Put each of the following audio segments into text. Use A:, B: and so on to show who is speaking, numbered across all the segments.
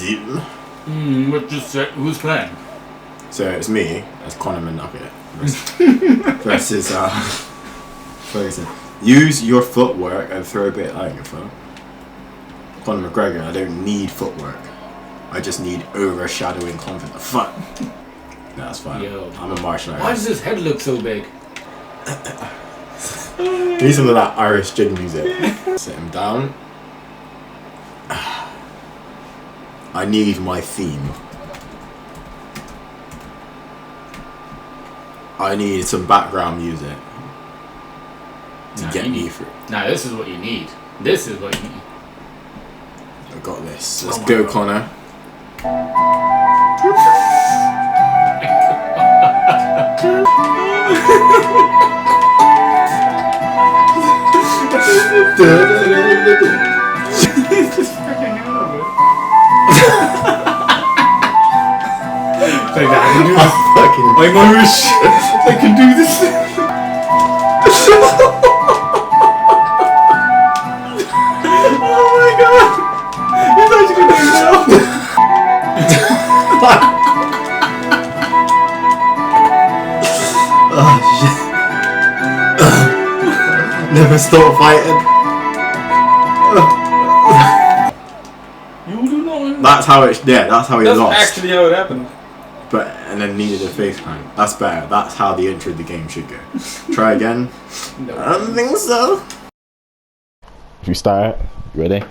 A: What just who's playing?
B: So it's me, that's Conor McNugget versus Ferguson. Use your footwork and throw a bit like your foot. Conor McGregor, I don't need footwork. I just need overshadowing confidence. Fuck. No, that's fine.
A: Yo.
B: I'm a martial artist.
A: Why does his head look so big?
B: Need some of that Irish jig music. Sit him down. I need my theme. I need some background music to get me through.
A: Nah, this is what you need. This is what you need.
B: I got this. Let's go, Connor.
A: He's just freaking out of it. Like that, I can do this. Like my wish. I can do this. Oh my god. He's actually gonna do it now.
B: Oh shit. Never stop fighting.
A: You do not.
B: That's how it. Yeah, that's how he
A: That's
B: lost.
A: actually how it happened.
B: But and then needed a face crank. That's better. That's how the intro of the game should go. Try again.
A: No.
B: I don't think so. If we start, you ready?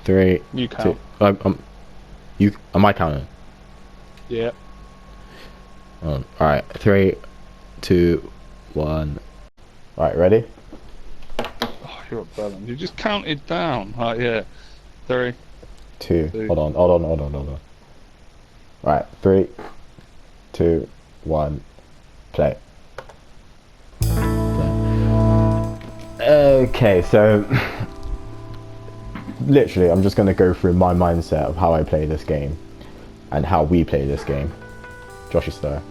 B: 3.
C: You count.
B: 2. Am I counting?
C: Yeah.
B: Alright, 3, 2, 1. Alright, ready?
C: Oh, you're a bellend. You just counted down. Right, yeah. 3.
B: 2.
C: 2.
B: Hold on. Alright, 3, 2, 1. Play. Okay, so literally I'm just going to go through my mindset of how I play this game and how we play this game. Josh is there.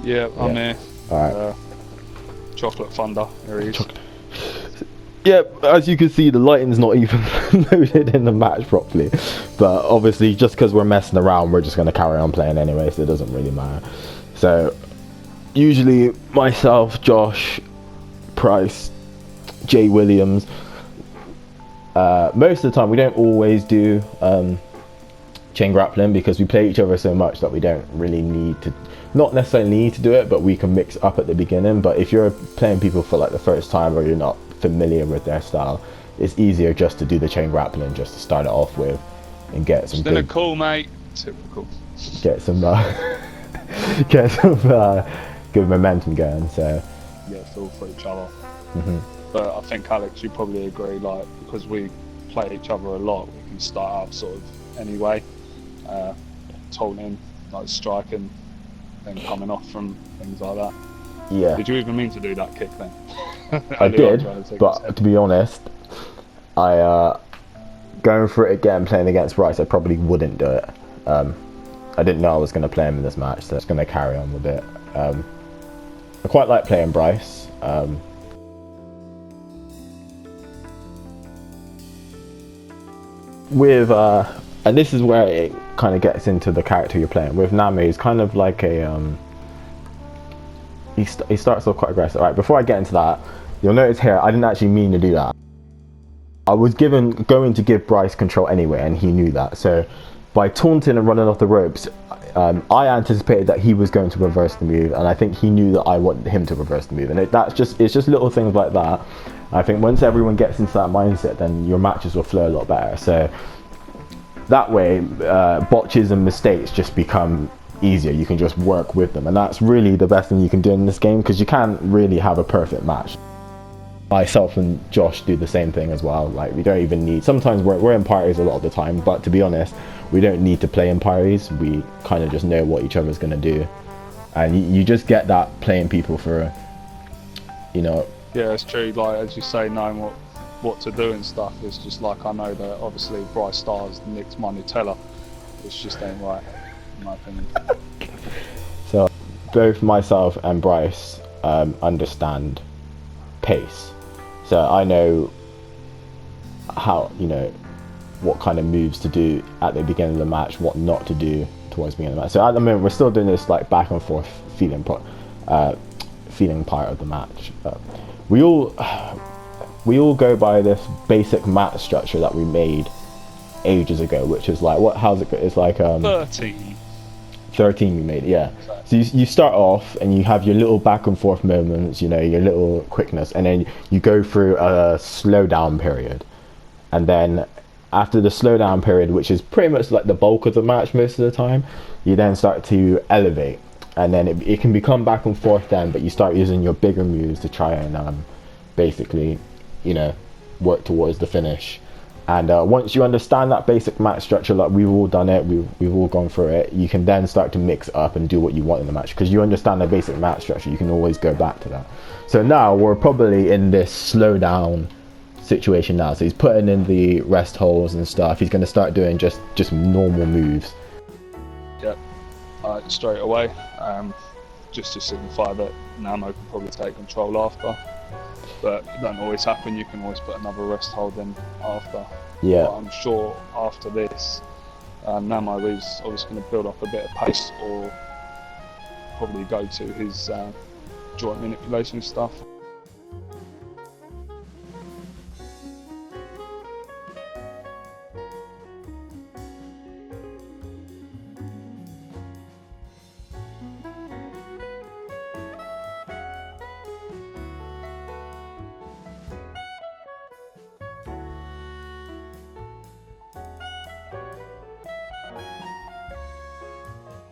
C: Yeah, I'm here.
B: Alright.
C: Chocolate Thunder. There he is.
B: Yep, as you can see, the lighting's not even loaded in the match properly. But obviously, just because we're messing around, we're just going to carry on playing anyway, so it doesn't really matter. So, usually, myself, Josh, Price, Jay Williams, most of the time, we don't always do chain grappling because we play each other so much that we don't really need to, not necessarily need to do it, but we can mix up at the beginning. But if you're playing people for like the first time or you're not familiar with their style, it's easier just to do the chain grappling just to start it off with and get some
C: good. Cool, mate. Typical.
B: Get some good momentum going. So
C: yeah, feel for each other. But I think Alex, you probably agree, like because we play each other a lot, we can start out sort of anyway, taunting, like striking, then coming off from things like that.
B: Yeah.
C: Did you even mean to do that kick then?
B: I did, but to be honest, I going for it again, playing against Bryce, I probably wouldn't do it. I didn't know I was going to play him in this match, so I'm just going to carry on with it. I quite like playing Bryce. With and this is where it kind of gets into the character you're playing. With Nami, he's kind of like a he starts off quite aggressive. Right, before I get into that, you'll notice here I didn't actually mean to do that. I was going to give Bryce control anyway, and he knew that. So by taunting and running off the ropes, I anticipated that he was going to reverse the move, and I think he knew that I wanted him to reverse the move. And it's just little things like that. I think once everyone gets into that mindset, then your matches will flow a lot better. So that way, botches and mistakes just become easier. You can just work with them, and that's really the best thing you can do in this game, because you can't really have a perfect match. Myself and Josh do the same thing as well. Like, we don't even need, sometimes we're in parties a lot of the time, but to be honest, we don't need to play in parties. We kind of just know what each other's going to do, and you just get that playing people for, you know.
C: Yeah, it's true. Like as you say, knowing what to do and stuff. It's just like, I know that obviously Bryce Stars nicks my Nutella. It's just ain't right, in my opinion.
B: So both myself and Bryce understand pace. So I know how, you know, what kind of moves to do at the beginning of the match, what not to do towards the beginning of the match. So at the moment we're still doing this like back and forth feeling part of the match. We all go by this basic match structure that we made ages ago, which is like how's it go? It's like 13 we made, yeah. So you start off and you have your little back and forth moments, you know, your little quickness, and then you go through a slowdown period, and then after the slowdown period, which is pretty much like the bulk of the match most of the time, you then start to elevate, and then it can become back and forth then, but you start using your bigger moves to try and basically, you know, work towards the finish. And once you understand that basic match structure, like we've all done it, we've all gone through it, you can then start to mix up and do what you want in the match, because you understand the basic match structure. You can always go back to that. So now we're probably in this slow down situation now. So he's putting in the rest holds and stuff. He's going to start doing just normal moves.
C: Yep, straight away, just to signify that Namo can probably take control after. But it don't always happen. You can always put another rest hold in after.
B: Yeah.
C: But I'm sure after this, Namo is obviously going to build up a bit of pace, or probably go to his joint manipulation stuff.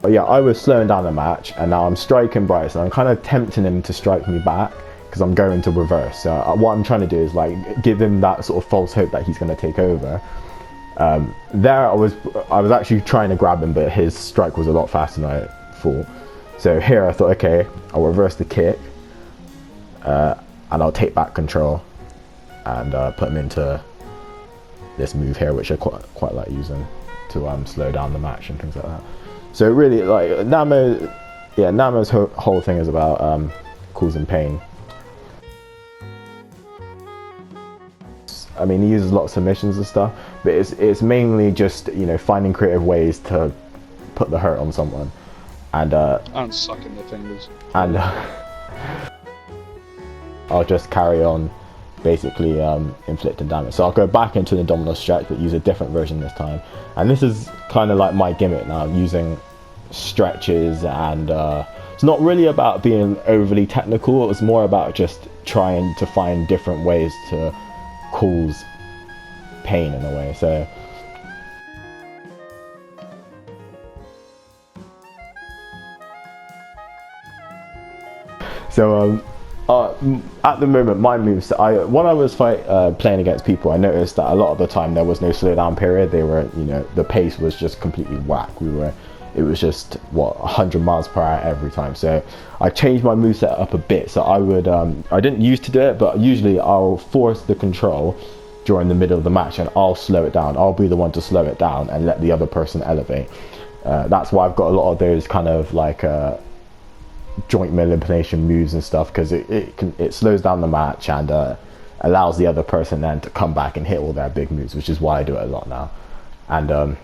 B: But yeah, I was slowing down the match, and now I'm striking Bryce, and I'm kind of tempting him to strike me back because I'm going to reverse. So what I'm trying to do is like give him that sort of false hope that he's going to take over. There I was actually trying to grab him, but his strike was a lot faster than I thought. So here I thought, okay, I'll reverse the kick, and I'll take back control and put him into this move here, which I quite like using to slow down the match and things like that. So really, like Namo's whole thing is about causing pain. I mean, he uses a lot of submissions and stuff, but it's mainly just, you know, finding creative ways to put the hurt on someone, and
C: sucking their fingers.
B: And I'll just carry on, basically inflicting damage. So I'll go back into the domino stretch, but use a different version this time. And this is kind of like my gimmick now, using stretches, and it's not really about being overly technical. It was more about just trying to find different ways to cause pain in a way. So at the moment, my moves, when I was playing against people, I noticed that a lot of the time there was no slowdown period. They were, you know, the pace was just completely whack. It was just 100 miles per hour every time. So I changed my moveset up a bit. So I didn't used to do it, but usually I'll force the control during the middle of the match, and I'll slow it down. I'll be the one to slow it down and let the other person elevate. That's why I've got a lot of those kind of like joint manipulation moves and stuff, because it slows down the match and allows the other person then to come back and hit all their big moves, which is why I do it a lot now. And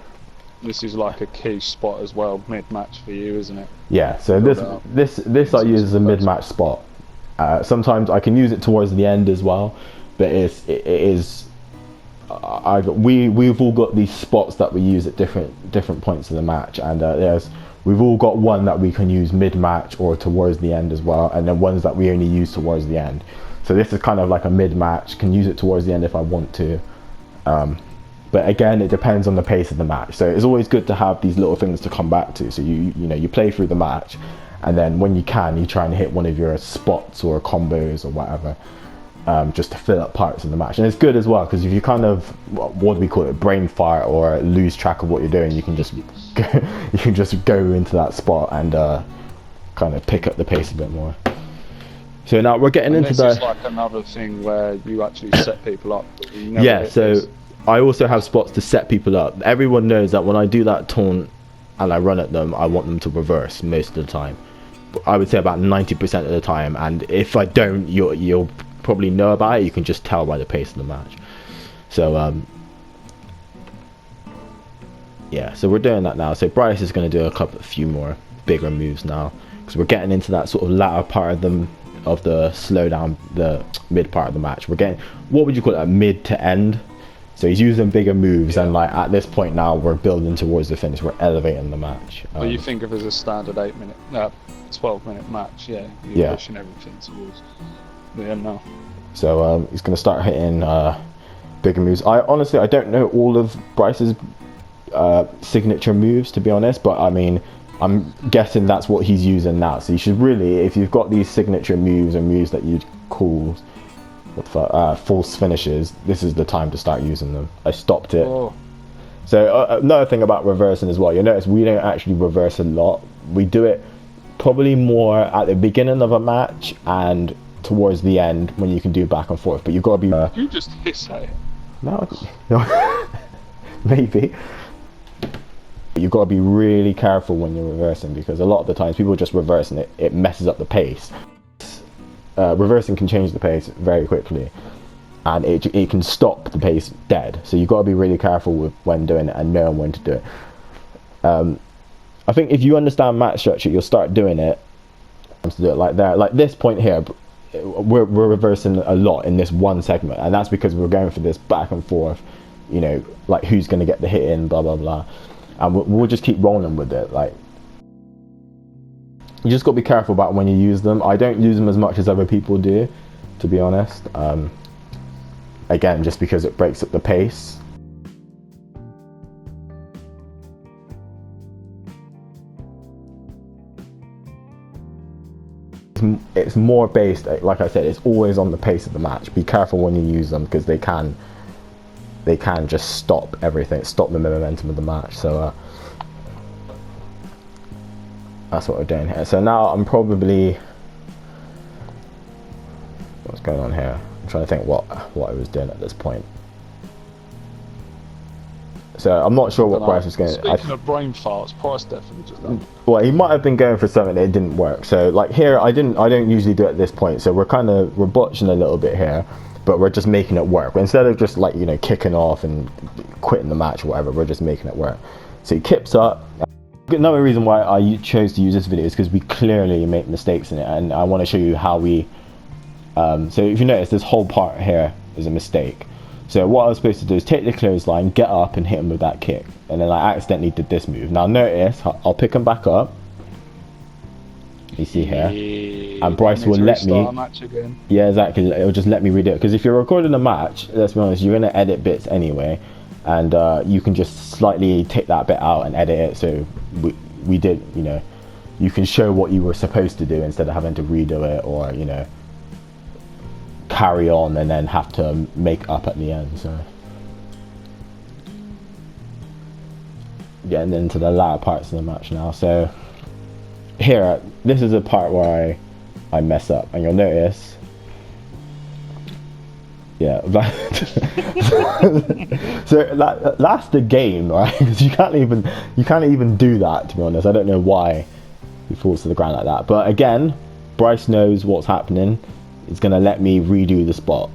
C: this is like a key spot as well, mid-match for you, isn't it?
B: Yeah, so this I use as a mid-match spot. Sometimes I can use it towards the end as well, but we've all got these spots that we use at different points of the match, and we've all got one that we can use mid-match or towards the end as well, and then ones that we only use towards the end. So this is kind of like a mid-match, can use it towards the end if I want to. But again, it depends on the pace of the match. So it's always good to have these little things to come back to. So you play through the match, and then when you can, you try and hit one of your spots or combos or whatever, just to fill up parts of the match. And it's good as well, because if you kind of, what do we call it, brain fart or lose track of what you're doing, you can just go into that spot and kind of pick up the pace a bit more. So now we're getting into
C: this is like another thing where you actually set people up.
B: So I also have spots to set people up. Everyone knows that when I do that taunt and I run at them, I want them to reverse most of the time. I would say about 90% of the time, and if I don't, you'll probably know about it. You can just tell by the pace of the match. So Yeah, so we're doing that now. So Bryce is going to do a few more bigger moves now, because we're getting into that sort of latter part of the slowdown, the mid part of the match. We're getting, what would you call it, mid to end. So he's using bigger moves, and like at this point now, we're building towards the finish. We're elevating the match.
C: Well, you think of it as a standard 12-minute match, you're pushing everything towards the end now.
B: So he's going to start hitting bigger moves. I don't know all of Bryce's signature moves, to be honest, but I mean, I'm guessing that's what he's using now. So you should really, if you've got these signature moves and moves that you'd call false finishes, this is the time to start using them. I stopped it.
C: Oh.
B: So another thing about reversing as well, you'll notice we don't actually reverse a lot. We do it probably more at the beginning of a match and towards the end when you can do back and forth, but you've got to be
C: you just hiss at it.
B: No. Maybe. You've got to be really careful when you're reversing, because a lot of the times people just reverse and it messes up the pace. Reversing can change the pace very quickly, and it can stop the pace dead. So you've got to be really careful with when doing it and knowing when to do it. I think if you understand match structure, you'll start doing it. To do it like that, like this point here, we're reversing a lot in this one segment, and that's because we're going for this back and forth, you know, like who's going to get the hit in, blah blah blah, and we'll just keep rolling with it. Like, you just got to be careful about when you use them. I don't use them as much as other people do, to be honest. Again, just because it breaks up the pace. It's more based, like I said, it's always on the pace of the match. Be careful when you use them, because they can just stop everything, stop the momentum of the match. So that's what we're doing here. So now I'm probably, what's going on here? I'm trying to think what I was doing at this point. So I'm not sure what Bryce was going.
C: Speaking of brain farts, Bryce definitely just done.
B: Well, he might have been going for something that didn't work. So like here, I don't usually do it at this point. So we're botching a little bit here, but we're just making it work. Instead of just like, you know, kicking off and quitting the match or whatever, we're just making it work. So he kips up. Another reason why I chose to use this video is because we clearly make mistakes in it, and I want to show you how we. So if you notice, this whole part here is a mistake. So what I was supposed to do is take the clothesline, get up and hit him with that kick, and then I accidentally did this move. Now notice, I'll pick him back up. You see here, and Bryce will let me. Yeah, exactly. It'll just let me redo it, because if you're recording a match, let's be honest, you're gonna edit bits anyway, and you can just slightly take that bit out and edit it. So we did, you know, you can show what you were supposed to do instead of having to redo it, or you know, carry on and then have to make up at the end. So getting into the latter parts of the match now. So here, this is a part where I mess up, and you'll notice, yeah, so that's the game, right? Because you can't even do that, to be honest. I don't know why he falls to the ground like that, but again, Bryce knows what's happening. It's gonna let me redo the spot.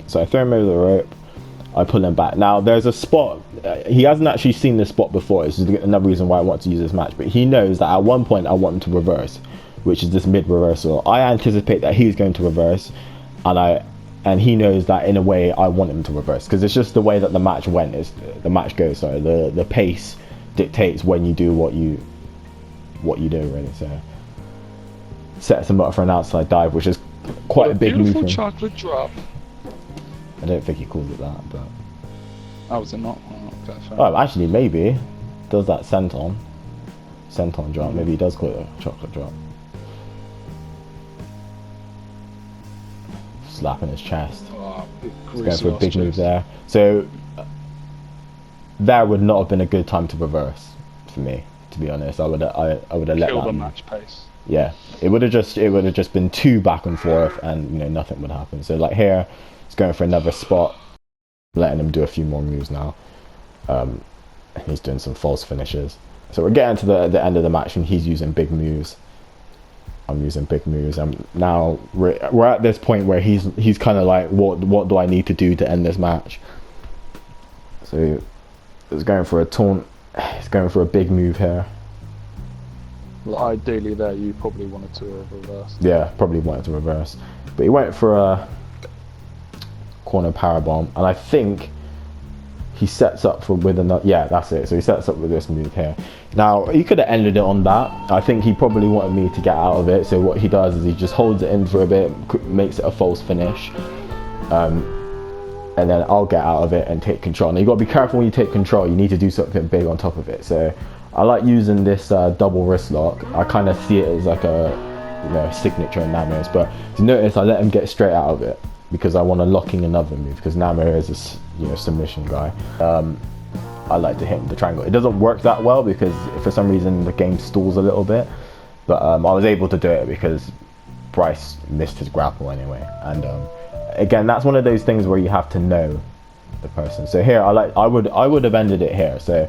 B: So I throw him over the rope, I pull him back. Now there's a spot, he hasn't actually seen this spot before. This is another reason why I want to use this match, but he knows that at one point I want him to reverse, which is this mid reversal. I anticipate that he's going to reverse, and he knows that in a way I want him to reverse, because it's just the way that the match goes. Sorry, the pace dictates when you do what you do, really. So sets him up for an outside dive, which is quite a big move.
C: Beautiful chocolate drop.
B: I don't think he calls it that, but.
C: Oh, was it not?
B: Oh, actually, maybe. Does that senton drop? Maybe he does call it a chocolate drop. Slapping his chest.
C: Oh,
B: he's going for a big move there. So that would not have been a good time to reverse for me, to be honest. I would have let that.
C: Kill the match pace.
B: Yeah, it would have just been too back and forth, and you know, nothing would happen. So like here, he's going for another spot, letting him do a few more moves now. He's doing some false finishes. So we're getting to the end of the match, and he's using big moves. I'm using big moves. Now we're at this point where he's kind of like, what do I need to do to end this match? So he's going for a taunt He's going for a big move here.
C: Well, ideally there, you probably wanted to reverse.
B: Yeah, probably wanted to reverse. But he went for a corner powerbomb, and I think he sets up for with another. Yeah, that's it. So he sets up with this move here. Now he could have ended it on that. I think he probably wanted me to get out of it. So what he does is he just holds it in for a bit, makes it a false finish, and then I'll get out of it and take control. Now you got to be careful when you take control. You need to do something big on top of it. So I like using this double wrist lock. I kind of see it as like a signature in Namo's. But to notice, I let him get straight out of it because I want to lock in another move, because Namo is a submission guy. I like to hit him with the triangle. It doesn't work that well because for some reason the game stalls a little bit, but I was able to do it because Bryce missed his grapple anyway. And again, that's one of those things where you have to know the person. So here I would have ended it here. So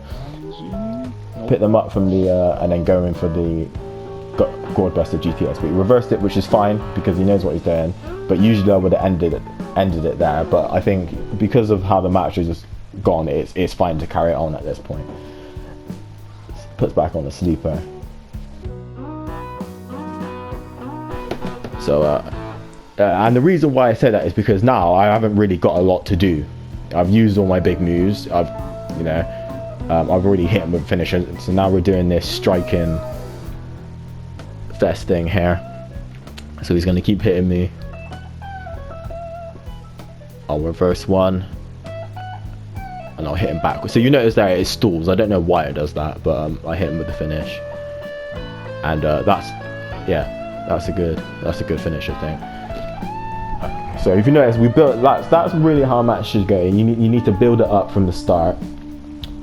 B: pick them up from the and then go in for the Gourdbuster GTS. But he reversed it, which is fine because he knows what he's doing. But usually I would have ended it there. But I think because of how the match is just gone, it's fine to carry it on at this point. Puts back on the sleeper. So and the reason why I say that is because now I haven't really got a lot to do. I've used all my big moves. I've already hit him with finisher. So now we're doing this striking fest thing here. So he's going to keep hitting me. I'll reverse one and I'll hit him back. So you notice there it stalls. I don't know why it does that, but I hit him with the finish, and that's a good finish, I think. So if you notice, we built that's really how a match should go. You need to build it up from the start.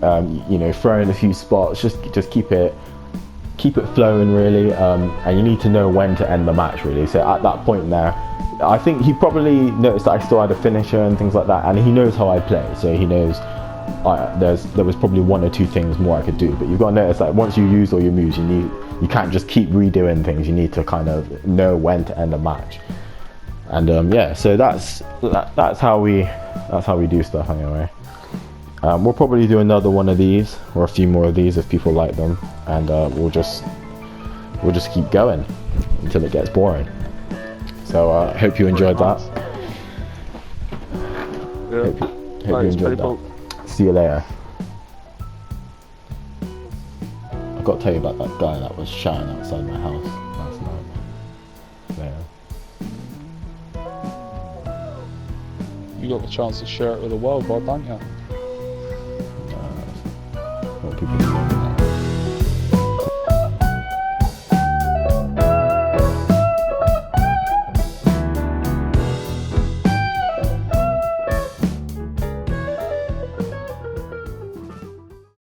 B: Throw in a few spots, just keep it flowing really, and you need to know when to end the match really. So at that point there, I think he probably noticed that I still had a finisher and things like that, and he knows how I play, so he knows there was probably one or two things more I could do. But you've got to notice that once you use all your moves, you can't just keep redoing things. You need to kind of know when to end a match. And so that's how we do stuff anyway. We'll probably do another one of these or a few more of these if people like them, and we'll just keep going until it gets boring. So I hope you enjoyed that.
C: Yeah.
B: Hope you enjoyed that. See you later. I've got to tell you about that guy that was shouting outside my house last night. Yeah.
C: You got the chance to share it with the world, why don't you?
B: People